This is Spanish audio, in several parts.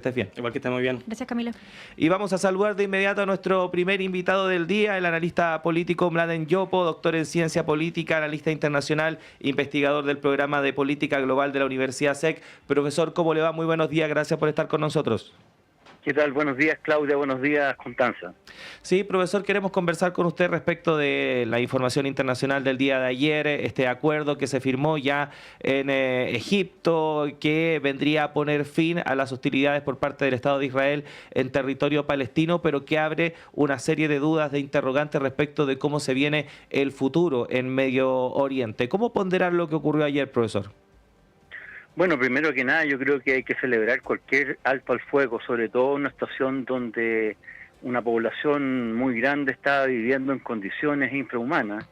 Estés bien. Igual que esté muy bien. Gracias, Camilo. Y vamos a saludar de inmediato a nuestro primer invitado del día, el analista político Mladen Yopo, doctor en ciencia política, analista internacional, investigador del programa de política global de la Universidad SEC. Profesor, ¿cómo le va? Muy buenos días, gracias por estar con nosotros. ¿Qué tal? Buenos días, Claudia. Buenos días, Constanza. Sí, profesor, queremos conversar con usted respecto de la información internacional del día de ayer, este acuerdo que se firmó ya en Egipto, que vendría a poner fin a las hostilidades por parte del Estado de Israel en territorio palestino, pero que abre una serie de dudas, de interrogantes respecto de cómo se viene el futuro en Medio Oriente. ¿Cómo ponderar lo que ocurrió ayer, profesor? Bueno, primero que nada, yo creo que hay que celebrar cualquier alto al fuego, sobre todo en una situación donde una población muy grande estaba viviendo en condiciones infrahumanas,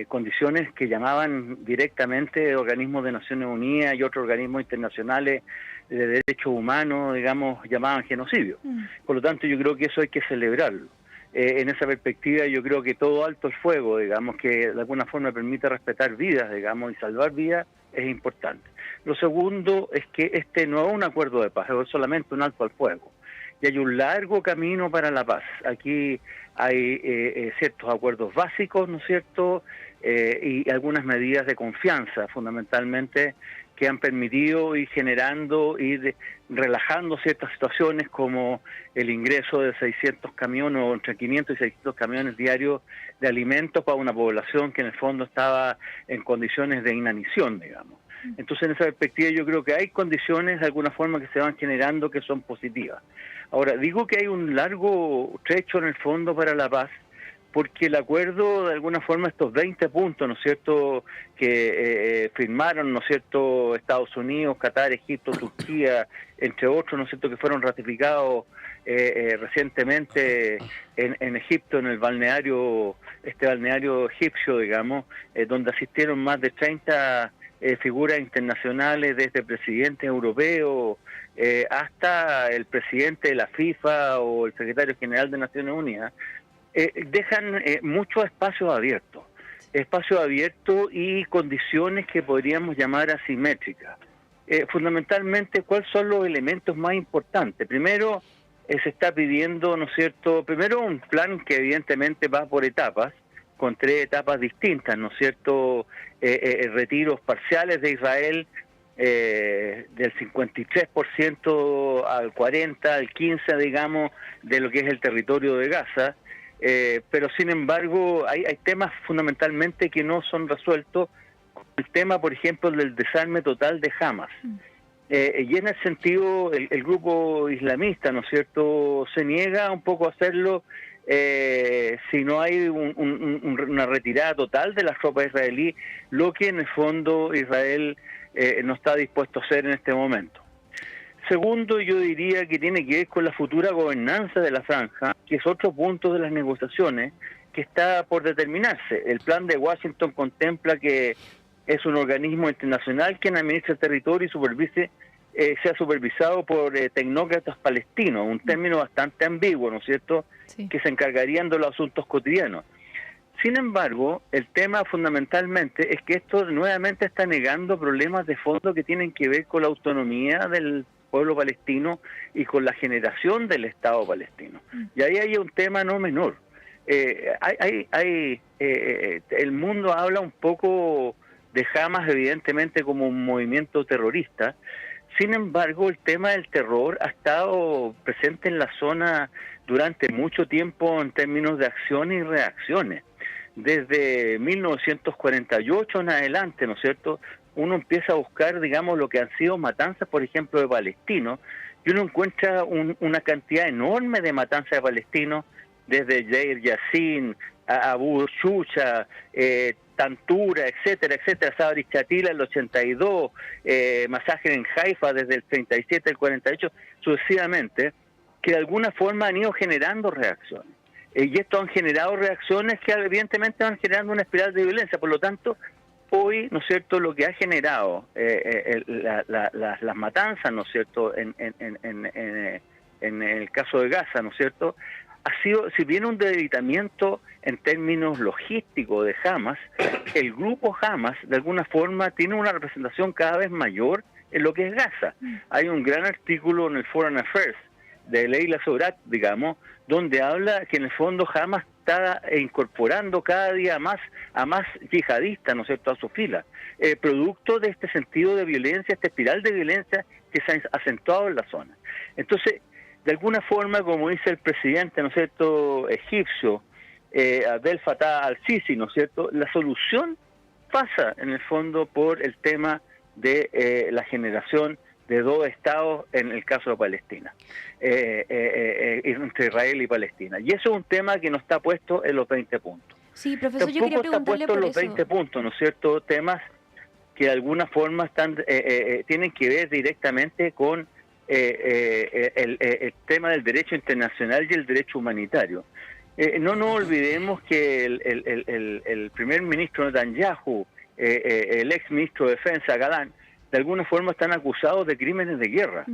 condiciones que llamaban directamente organismos de Naciones Unidas y otros organismos internacionales de derechos humanos, digamos, llamaban genocidio. Por lo tanto, yo creo que eso hay que celebrarlo. En esa perspectiva, yo creo que todo alto al fuego, digamos, que de alguna forma permite respetar vidas, digamos, y salvar vidas, es importante. Lo segundo es que este no es un acuerdo de paz, es solamente un alto al fuego. Y hay un largo camino para la paz. Aquí hay ciertos acuerdos básicos, ¿no es cierto?, y algunas medidas de confianza, fundamentalmente, que han permitido ir generando, ir relajando ciertas situaciones como el ingreso de 600 camiones, o entre 500 y 600 camiones diarios de alimentos para una población que en el fondo estaba en condiciones de inanición, digamos. Entonces, en esa perspectiva, yo creo que hay condiciones de alguna forma que se van generando que son positivas. Ahora, digo que hay un largo trecho en el fondo para la paz, porque el acuerdo, de alguna forma, estos 20 puntos, ¿no es cierto?, que firmaron, ¿no es cierto?, Estados Unidos, Qatar, Egipto, Turquía, entre otros, ¿no es cierto?, que fueron ratificados recientemente en Egipto, en el balneario, balneario egipcio, digamos, donde asistieron más de 30 figuras internacionales, desde presidentes europeos hasta el presidente de la FIFA o el secretario general de Naciones Unidas. Dejan muchos espacios abiertos y condiciones que podríamos llamar asimétricas. Fundamentalmente, ¿cuáles son los elementos más importantes? Primero, se está pidiendo, ¿no es cierto?, primero un plan que evidentemente va por etapas, con 3 etapas distintas, ¿no es cierto?, retiros parciales de Israel, del 53% al 40%, al 15%, digamos, de lo que es el territorio de Gaza. Pero sin embargo hay temas fundamentalmente que no son resueltos. El tema, por ejemplo, del desarme total de Hamas. Y en ese sentido el grupo islamista, ¿no es cierto?, se niega un poco a hacerlo si no hay una retirada total de las tropas israelíes, lo que en el fondo Israel no está dispuesto a hacer en este momento. Segundo, yo diría que tiene que ver con la futura gobernanza de la franja, que es otro punto de las negociaciones que está por determinarse. El plan de Washington contempla que es un organismo internacional que administra el territorio y sea supervisado por tecnócratas palestinos, un término bastante ambiguo, ¿no es cierto?, sí, que se encargarían de los asuntos cotidianos. Sin embargo, el tema fundamentalmente es que esto nuevamente está negando problemas de fondo que tienen que ver con la autonomía del pueblo palestino y con la generación del Estado palestino. Y ahí hay un tema no menor. El mundo habla un poco de Hamas, evidentemente, como un movimiento terrorista. Sin embargo, el tema del terror ha estado presente en la zona durante mucho tiempo en términos de acciones y reacciones. Desde 1948 en adelante, ¿no es cierto?, uno empieza a buscar, digamos, lo que han sido matanzas, por ejemplo, de palestinos, y uno encuentra una cantidad enorme de matanzas de palestinos, desde Deir Yassin, Abu Shuja, Tantura, etcétera, etcétera, Sabri Chatila en el 82, masacre en Haifa desde el 37 al 48, sucesivamente, que de alguna forma han ido generando reacciones. Y esto han generado reacciones que evidentemente van generando una espiral de violencia. Por lo tanto, hoy, ¿no es cierto?, lo que ha generado las matanzas, ¿no es cierto?, en el caso de Gaza, ¿no es cierto?, ha sido, si bien un debilitamiento en términos logísticos de Hamas, el grupo Hamas, de alguna forma, tiene una representación cada vez mayor en lo que es Gaza. Hay un gran artículo en el Foreign Affairs de Leila Sobrak, digamos, donde habla que en el fondo Hamas está incorporando cada día más a más yihadistas, ¿no es cierto?, a su fila, producto de este sentido de violencia, esta espiral de violencia que se ha acentuado en la zona. Entonces, de alguna forma, como dice el presidente, ¿no es cierto?, egipcio, Abdel Fattah al-Sisi, ¿no es cierto?, la solución pasa en el fondo por el tema de la generación de dos estados en el caso de Palestina, entre Israel y Palestina. Y eso es un tema que no está puesto en los 20 puntos. Sí, profesor, Tampoco yo quería preguntarle está puesto por en los eso. 20 puntos, ¿no es cierto?, temas que de alguna forma están tienen que ver directamente con el tema del derecho internacional y el derecho humanitario. No nos olvidemos que el primer ministro Netanyahu, el ex ministro de Defensa, Galán, de alguna forma están acusados de crímenes de guerra.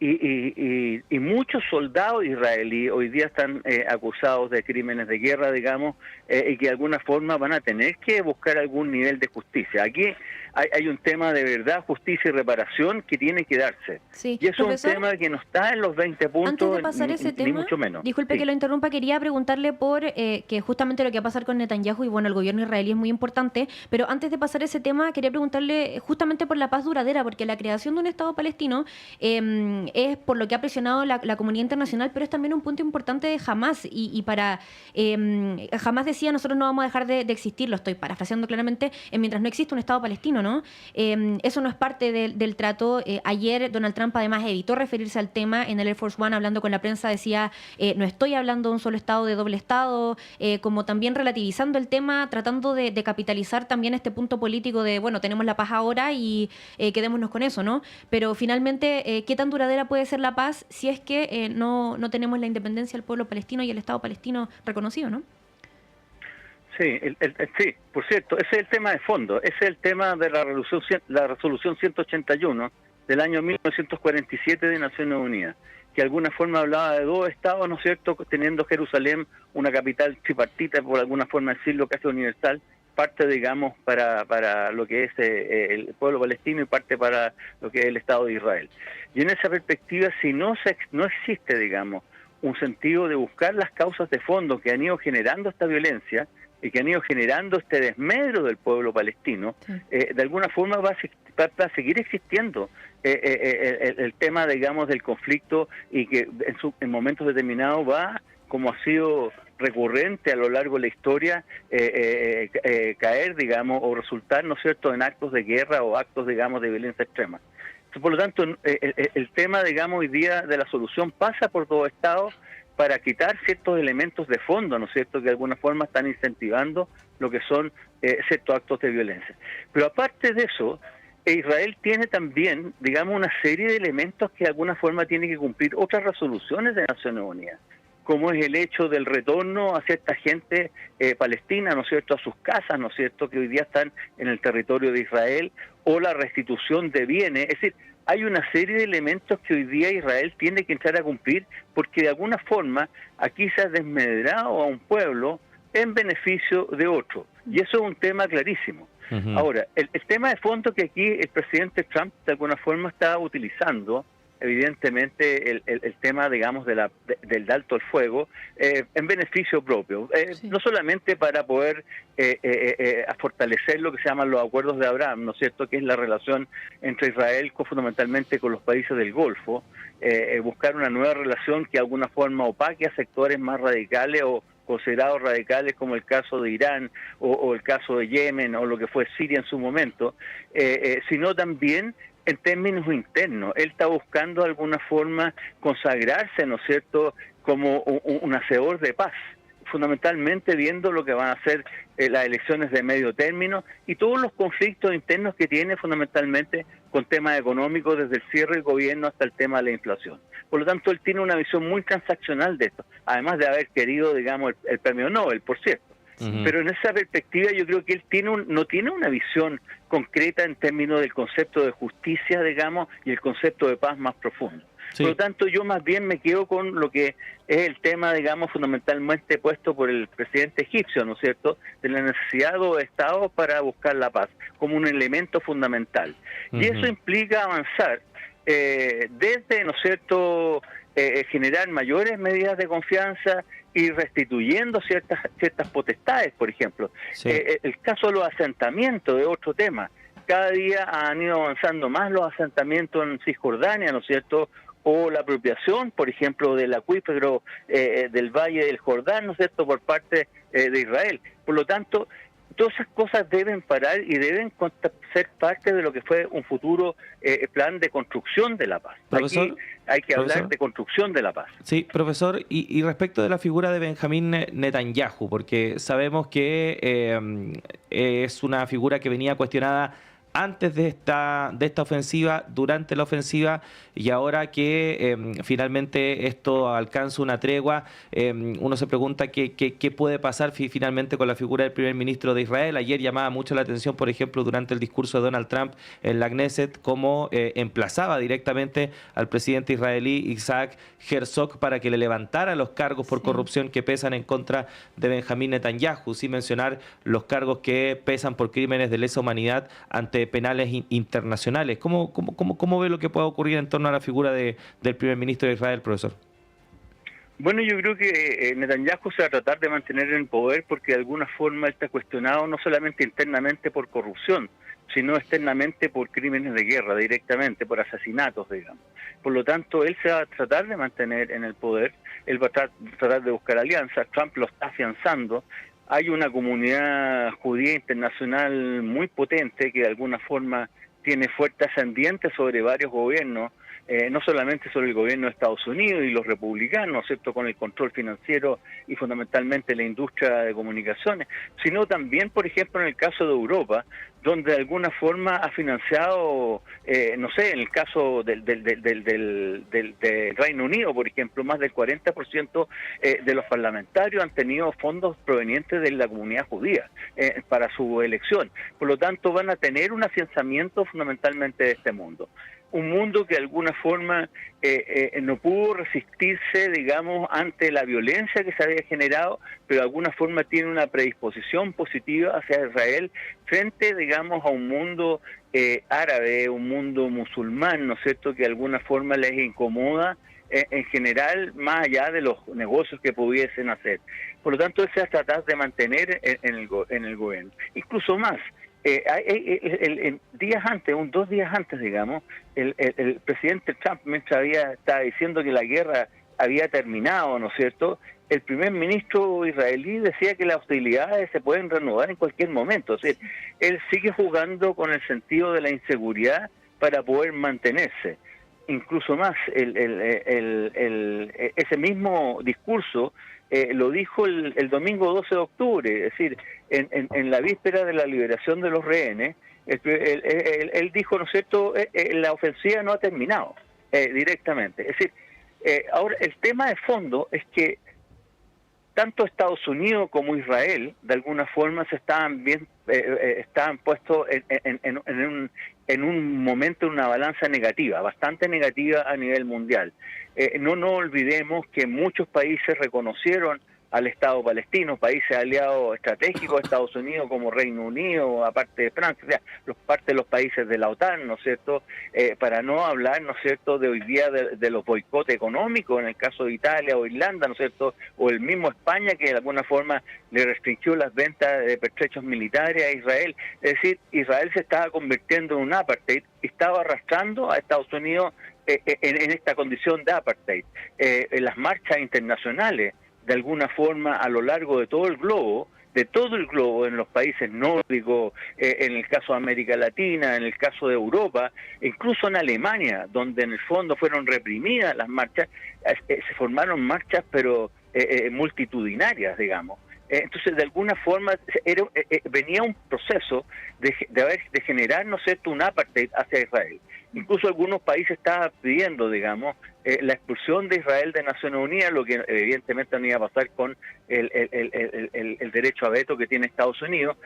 Y muchos soldados israelíes hoy día están acusados de crímenes de guerra, digamos, y que de alguna forma van a tener que buscar algún nivel de justicia. Aquí hay un tema de verdad, justicia y reparación que tiene que darse. Sí. Y eso es un tema que no está en los 20 puntos, antes de pasar ese ni tema, mucho menos. Disculpe que lo interrumpa, quería preguntarle por que justamente lo que va a pasar con Netanyahu y bueno, el gobierno israelí es muy importante, pero antes de pasar ese tema, quería preguntarle justamente por la paz duradera, porque la creación de un Estado palestino es por lo que ha presionado la comunidad internacional, pero es también un punto importante de Hamas, y para Hamas decía, nosotros no vamos a dejar de existir, lo estoy parafraseando claramente, mientras no existe un Estado palestino, ¿no? Eso no es parte del trato. Ayer Donald Trump además evitó referirse al tema en el Air Force One, hablando con la prensa, decía, no estoy hablando de un solo Estado, de doble Estado, como también relativizando el tema, tratando de capitalizar también este punto político de, bueno, tenemos la paz ahora y quedémonos con eso, ¿no? Pero finalmente, ¿qué tan duradera puede ser la paz si es que no tenemos la independencia del pueblo palestino y el Estado palestino reconocido, ¿no? Sí, sí, por cierto, ese es el tema de fondo, ese es el tema de la resolución 181 del año 1947 de Naciones Unidas, que de alguna forma hablaba de dos estados, ¿no es cierto?, teniendo Jerusalén una capital tripartita, por alguna forma decirlo, casi universal, parte, digamos, para lo que es el pueblo palestino y parte para lo que es el Estado de Israel. Y en esa perspectiva, si no existe, digamos, un sentido de buscar las causas de fondo que han ido generando esta violencia y que han ido generando este desmedro del pueblo palestino, sí, de alguna forma va a seguir existiendo el tema, digamos, del conflicto, y que en momentos determinados va, como ha sido recurrente a lo largo de la historia, caer, digamos, o resultar, ¿no es cierto?, en actos de guerra o actos, digamos, de violencia extrema. Por lo tanto, el tema, digamos, hoy día de la solución pasa por todo Estado para quitar ciertos elementos de fondo, ¿no es cierto?, que de alguna forma están incentivando lo que son ciertos actos de violencia. Pero aparte de eso, Israel tiene también, digamos, una serie de elementos que de alguna forma tiene que cumplir otras resoluciones de Naciones Unidas, como es el hecho del retorno a cierta gente palestina, ¿no es cierto?, a sus casas, ¿no es cierto?, que hoy día están en el territorio de Israel, o la restitución de bienes. Es decir, hay una serie de elementos que hoy día Israel tiene que entrar a cumplir, porque de alguna forma aquí se ha desmedrado a un pueblo en beneficio de otro, y eso es un tema clarísimo. Uh-huh. Ahora, el tema de fondo que aquí el presidente Trump de alguna forma está utilizando, evidentemente, el tema, digamos, del alto al fuego, en beneficio propio, sí, no solamente para poder fortalecer lo que se llaman los acuerdos de Abraham, ¿no es cierto?, que es la relación entre Israel fundamentalmente con los países del Golfo, buscar una nueva relación que de alguna forma opaque a sectores más radicales o considerados radicales, como el caso de Irán o el caso de Yemen o lo que fue Siria en su momento, sino también en términos internos. Él está buscando de alguna forma consagrarse, ¿no es cierto?, como un hacedor de paz, fundamentalmente viendo lo que van a ser las elecciones de medio término y todos los conflictos internos que tiene fundamentalmente con temas económicos, desde el cierre del gobierno hasta el tema de la inflación. Por lo tanto, él tiene una visión muy transaccional de esto, además de haber querido, digamos, el premio Nobel, por cierto. Uh-huh. Pero en esa perspectiva yo creo que él no tiene una visión concreta en términos del concepto de justicia, digamos, y el concepto de paz más profundo. Sí. Por lo tanto, yo más bien me quedo con lo que es el tema, digamos, fundamentalmente puesto por el presidente egipcio, ¿no es cierto?, de la necesidad de los estados para buscar la paz, como un elemento fundamental. Y eso implica avanzar desde, ¿no es cierto?, generar mayores medidas de confianza y restituyendo ciertas potestades, por ejemplo. Sí. El caso de los asentamientos es otro tema. Cada día han ido avanzando más los asentamientos en Cisjordania, ¿no es cierto?, o la apropiación, por ejemplo, del acuífero del Valle del Jordán, ¿no es cierto?, por parte de Israel. Por lo tanto, todas esas cosas deben parar y deben ser parte de lo que fue un futuro plan de construcción de la paz. Profesor, aquí hay que hablar de construcción de la paz. Sí, profesor, y respecto de la figura de Benjamín Netanyahu, porque sabemos que es una figura que venía cuestionada antes de esta ofensiva, durante la ofensiva, y ahora que finalmente esto alcanza una tregua, uno se pregunta qué puede pasar finalmente con la figura del primer ministro de Israel. Ayer llamaba mucho la atención, por ejemplo, durante el discurso de Donald Trump en la Knesset, cómo emplazaba directamente al presidente israelí Isaac Herzog para que le levantara los cargos por corrupción que pesan en contra de Benjamín Netanyahu, sin mencionar los cargos que pesan por crímenes de lesa humanidad ante penales internacionales. ¿Cómo ve lo que pueda ocurrir en torno a la figura del primer ministro de Israel, profesor? Bueno, yo creo que Netanyahu se va a tratar de mantener en el poder porque de alguna forma él está cuestionado no solamente internamente por corrupción, sino externamente por crímenes de guerra, directamente, por asesinatos, digamos. Por lo tanto, él se va a tratar de mantener en el poder, él va a tratar de buscar alianzas, Trump lo está afianzando. Hay una comunidad judía internacional muy potente que de alguna forma tiene fuerte ascendiente sobre varios gobiernos, no solamente sobre el gobierno de Estados Unidos y los republicanos, ¿cierto?, con el control financiero y fundamentalmente la industria de comunicaciones, sino también, por ejemplo, en el caso de Europa, donde de alguna forma ha financiado, no sé, en el caso del Reino Unido, por ejemplo, más del 40% de los parlamentarios han tenido fondos provenientes de la comunidad judía para su elección. Por lo tanto, van a tener un afianzamiento fundamentalmente de este mundo. Un mundo que de alguna forma no pudo resistirse, digamos, ante la violencia que se había generado, pero de alguna forma tiene una predisposición positiva hacia Israel frente, digamos, a un mundo árabe, un mundo musulmán, ¿no es cierto?, que de alguna forma les incomoda en general, más allá de los negocios que pudiesen hacer. Por lo tanto, él se va a tratar de mantener en el gobierno. Incluso más, días antes, 2 días antes, digamos, el presidente Trump, mientras estaba diciendo que la guerra había terminado, ¿no es cierto?, el primer ministro israelí decía que las hostilidades se pueden reanudar en cualquier momento. O sea, él sigue jugando con el sentido de la inseguridad para poder mantenerse. Incluso más, ese mismo discurso lo dijo el domingo 12 de octubre, es decir, en la víspera de la liberación de los rehenes, él dijo, ¿no es cierto?, la ofensiva no ha terminado directamente. Es decir, ahora el tema de fondo es que tanto Estados Unidos como Israel, de alguna forma, estaban puestos en un momento, en una balanza negativa, bastante negativa a nivel mundial. No nos olvidemos que muchos países reconocieron al Estado palestino, países aliados estratégicos de Estados Unidos como Reino Unido, aparte de Francia, o sea, parte de los países de la OTAN, ¿no es cierto?, para no hablar, ¿no es cierto?, de hoy día de los boicotes económicos, en el caso de Italia o Irlanda, ¿no es cierto?, o el mismo España, que de alguna forma le restringió las ventas de pertrechos militares a Israel. Es decir, Israel se estaba convirtiendo en un apartheid y estaba arrastrando a Estados Unidos en esta condición de apartheid. En las marchas internacionales, de alguna forma, a lo largo de todo el globo, en los países nórdicos, en el caso de América Latina, en el caso de Europa, incluso en Alemania, donde en el fondo fueron reprimidas las marchas, se formaron marchas pero multitudinarias, digamos. Entonces, de alguna forma, venía un proceso de generar, ¿no sé, un apartheid hacia Israel. Incluso algunos países estaban pidiendo, digamos, la expulsión de Israel de Naciones Unidas, lo que evidentemente no iba a pasar con el derecho a veto que tiene Estados Unidos.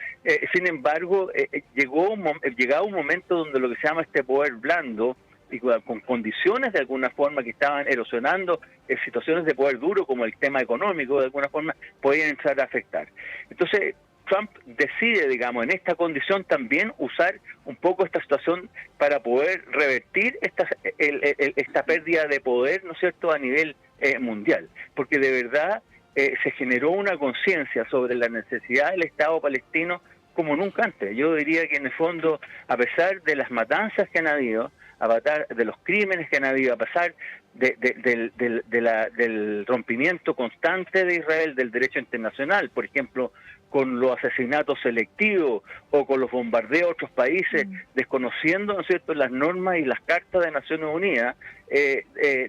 Sin embargo, llegaba un momento donde lo que se llama este poder blando y con condiciones de alguna forma que estaban erosionando situaciones de poder duro como el tema económico, de alguna forma podían entrar a afectar. Entonces Trump decide, digamos, en esta condición también usar un poco esta situación para poder revertir esta pérdida de poder, ¿no es cierto?, a nivel mundial, porque de verdad se generó una conciencia sobre la necesidad del Estado palestino como nunca antes. Yo diría que en el fondo, a pesar de las matanzas que han habido, a pesar de los crímenes que han habido, a pesar del rompimiento constante de Israel del derecho internacional, por ejemplo, con los asesinatos selectivos o con los bombardeos a otros países, desconociendo, ¿no es cierto?, las normas y las cartas de Naciones Unidas,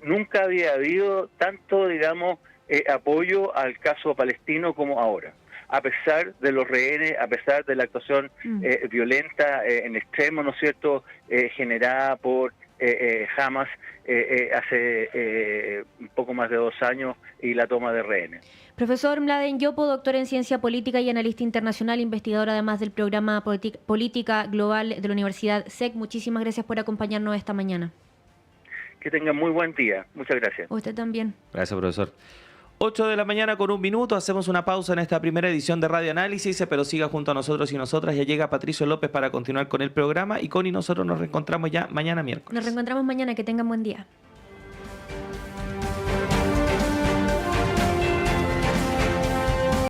nunca había habido tanto, digamos, apoyo al caso palestino como ahora, a pesar de los rehenes, a pesar de la actuación violenta en extremo, ¿no es cierto?, generada por Hamas hace un poco más de 2 años y la toma de rehenes. Profesor Mladen Yopo, doctor en Ciencia Política y analista internacional, investigador además del programa Política Global de la Universidad SEC. Muchísimas gracias por acompañarnos esta mañana. Que tengan muy buen día. Muchas gracias. Usted también. Gracias, profesor. 8 de la mañana con 1 minuto, hacemos una pausa en esta primera edición de Radio Análisis, pero siga junto a nosotros y nosotras. Ya llega Patricio López para continuar con el programa y Connie, nosotros nos reencontramos ya mañana miércoles. Nos reencontramos mañana, que tengan buen día.